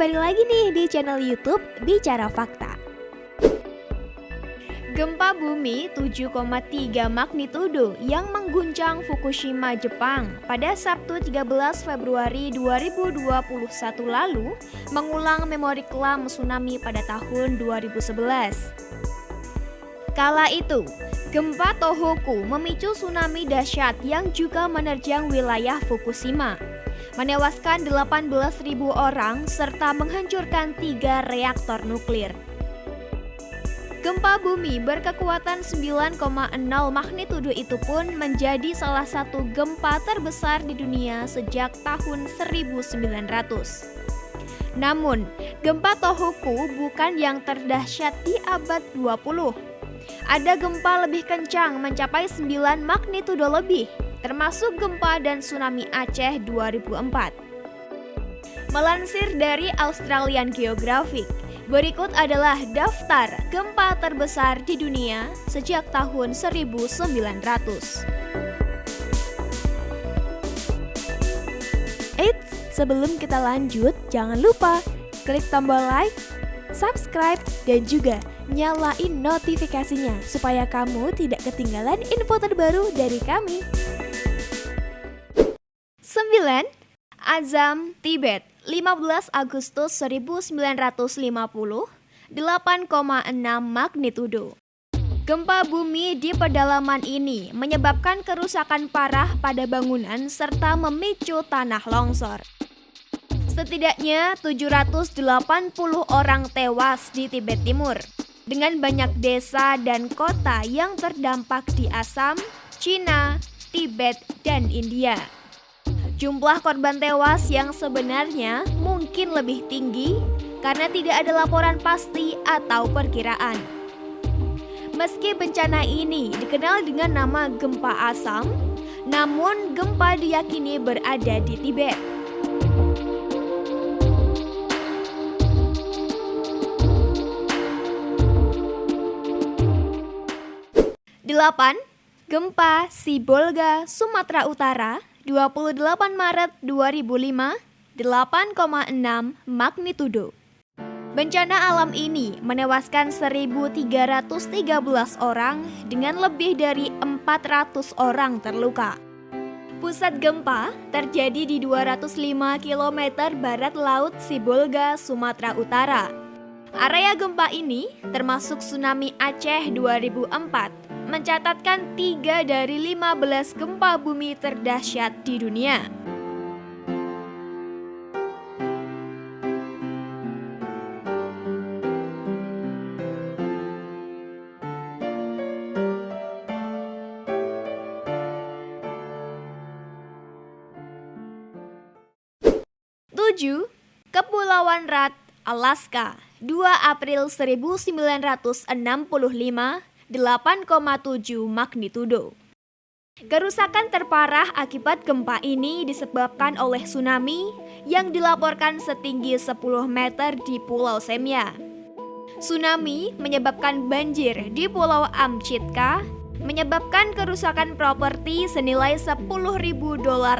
kembali lagi nih di channel YouTube Bicara Fakta. Gempa bumi 7,3 magnitudo yang mengguncang Fukushima, Jepang pada Sabtu 13 Februari 2021 lalu mengulang memori kelam tsunami pada tahun 2011. Kala itu, gempa Tohoku memicu tsunami dahsyat yang juga menerjang wilayah Fukushima, menewaskan 18.000 orang serta menghancurkan 3 reaktor nuklir. Gempa bumi berkekuatan 9,0 magnitudo itu pun menjadi salah satu gempa terbesar di dunia sejak tahun 1900. Namun, gempa Tohoku bukan yang terdahsyat di abad 20. Ada gempa lebih kencang mencapai 9 magnitudo lebih, termasuk gempa dan tsunami Aceh 2004. Melansir dari Australian Geographic, berikut adalah daftar gempa terbesar di dunia sejak tahun 1900. Eits, sebelum kita lanjut, jangan lupa klik tombol like, subscribe, dan juga nyalain notifikasinya supaya kamu tidak ketinggalan info terbaru dari kami. 9. Azam, Tibet, 15 Agustus 1950, 8,6 magnitudo. Gempa bumi di pedalaman ini menyebabkan kerusakan parah pada bangunan serta memicu tanah longsor. Setidaknya 780 orang tewas di Tibet Timur, dengan banyak desa dan kota yang terdampak di Assam, Cina, Tibet, dan India. Jumlah korban tewas yang sebenarnya mungkin lebih tinggi karena tidak ada laporan pasti atau perkiraan. Meski bencana ini dikenal dengan nama gempa Assam, namun gempa diyakini berada di Tibet. 8. Gempa Sibolga, Sumatera Utara, 28 Maret 2005, 8,6 magnitudo. Bencana alam ini menewaskan 1.313 orang dengan lebih dari 400 orang terluka. Pusat gempa terjadi di 205 km barat laut Sibolga, Sumatera Utara. Area gempa ini termasuk tsunami Aceh 2004, mencatatkan 3 dari 15 gempa bumi terdahsyat di dunia. Tujuh, Kepulauan Rat, Alaska, 2 April 1965, 8,7 magnitudo. Kerusakan terparah akibat gempa ini disebabkan oleh tsunami yang dilaporkan setinggi 10 meter di Pulau Semia. Tsunami menyebabkan banjir di Pulau Amchitka, menyebabkan kerusakan properti senilai $10.000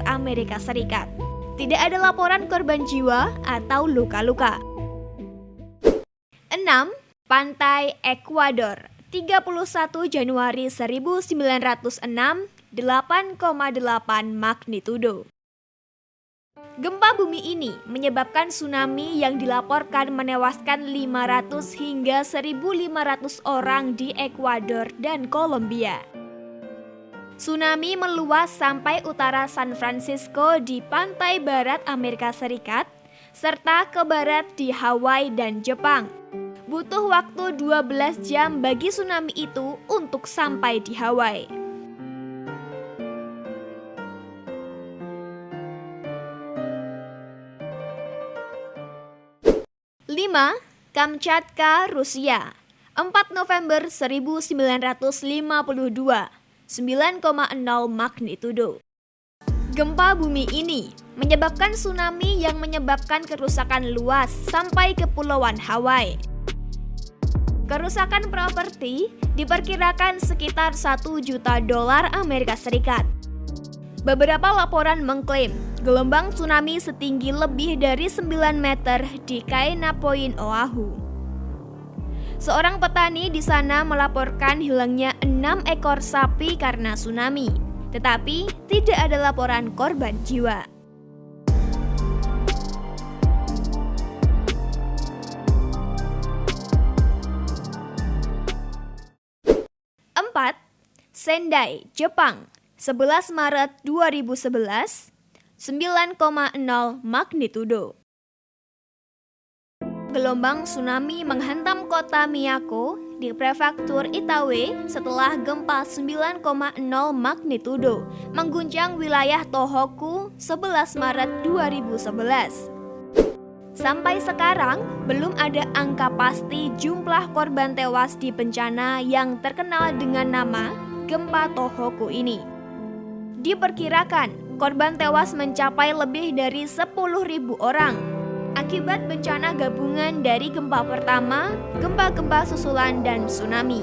Amerika Serikat. Tidak ada laporan korban jiwa atau luka-luka. 6. Pantai Ekuador, 31 Januari 1906, 8,8 magnitudo. Gempa bumi ini menyebabkan tsunami yang dilaporkan menewaskan 500 hingga 1.500 orang di Ekuador dan Kolombia. Tsunami meluas sampai utara San Francisco di pantai barat Amerika Serikat, serta ke barat di Hawaii dan Jepang. Butuh waktu 12 jam bagi tsunami itu untuk sampai di Hawaii. 5. Kamchatka, Rusia, 4 November 1952, 9,0 magnitudo. Gempa bumi ini menyebabkan tsunami yang menyebabkan kerusakan luas sampai ke Kepulauan Hawaii. Kerusakan properti diperkirakan sekitar $1 juta Amerika Serikat. Beberapa laporan mengklaim gelombang tsunami setinggi lebih dari 9 meter di Kaena Point, Oahu. Seorang petani di sana melaporkan hilangnya 6 ekor sapi karena tsunami, tetapi tidak ada laporan korban jiwa. 4. Sendai, Jepang, 11 Maret 2011, 9,0 magnitudo. Gelombang tsunami menghantam kota Miyako di prefektur Itaue setelah gempa 9,0 magnitudo mengguncang wilayah Tohoku 11 Maret 2011. Sampai sekarang, belum ada angka pasti jumlah korban tewas di bencana yang terkenal dengan nama gempa Tohoku ini. Diperkirakan, korban tewas mencapai lebih dari 10.000 orang akibat bencana gabungan dari gempa pertama, gempa-gempa susulan, dan tsunami.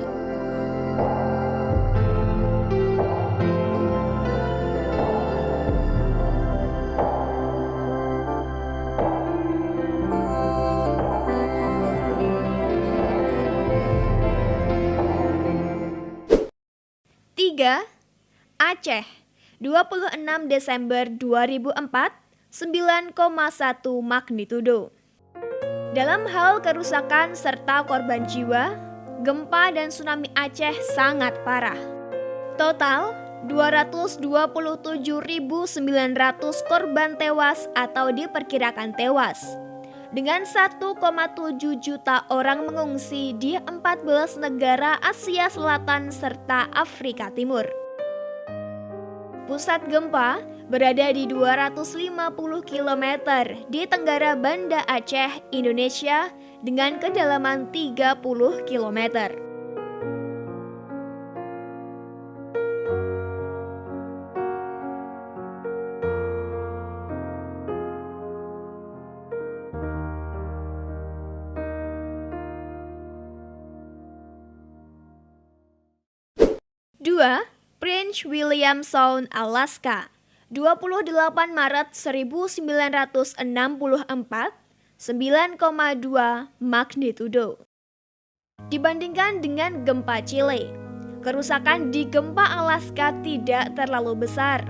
Aceh, 26 Desember 2004, 9,1 magnitudo. Dalam hal kerusakan serta korban jiwa, gempa dan tsunami Aceh sangat parah. Total 227.900 korban tewas atau diperkirakan tewas. Dengan 1,7 juta orang mengungsi di 14 negara Asia Selatan serta Afrika Timur. Pusat gempa berada di 250 km di Tenggara Banda Aceh, Indonesia dengan kedalaman 30 km. Prince William Sound, Alaska, 28 Maret 1964, 9,2 magnitudo. Dibandingkan dengan gempa Chile, kerusakan di gempa Alaska tidak terlalu besar.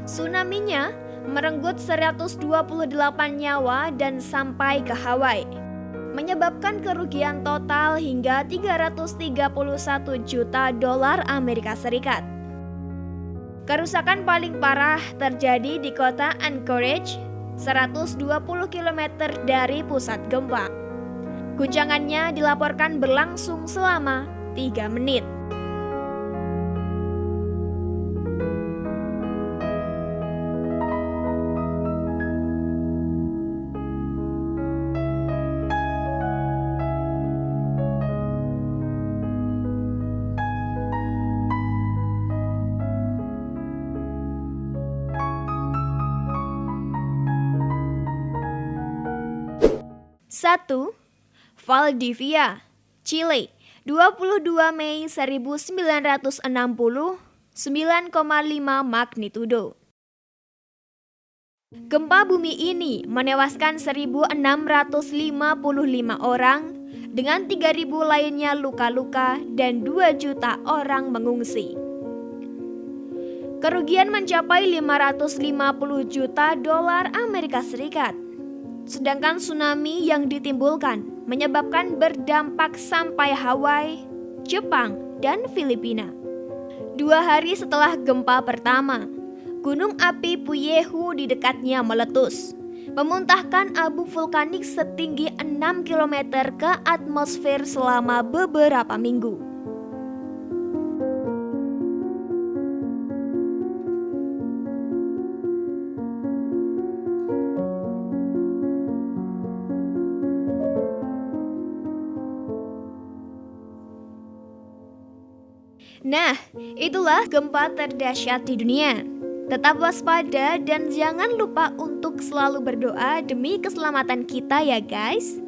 Tsunami-nya merenggut 128 nyawa dan sampai ke Hawaii, menyebabkan kerugian total hingga 331 juta dolar Amerika Serikat. Kerusakan paling parah terjadi di kota Anchorage, 120 km dari pusat gempa. Guncangannya dilaporkan berlangsung selama 3 menit. Valdivia, Chile, 22 Mei 1960, 9,5 magnitudo. Gempa bumi ini menewaskan 1.655 orang, dengan 3.000 lainnya luka-luka dan 2 juta orang mengungsi. Kerugian mencapai 550 juta dolar Amerika Serikat. Sedangkan tsunami yang ditimbulkan menyebabkan berdampak sampai Hawaii, Jepang, dan Filipina. 2 hari setelah gempa pertama, gunung api Pyehu di dekatnya meletus, memuntahkan abu vulkanik setinggi 6 km ke atmosfer selama beberapa minggu. Nah, itulah gempa terdahsyat di dunia. Tetap waspada dan jangan lupa untuk selalu berdoa demi keselamatan kita ya guys.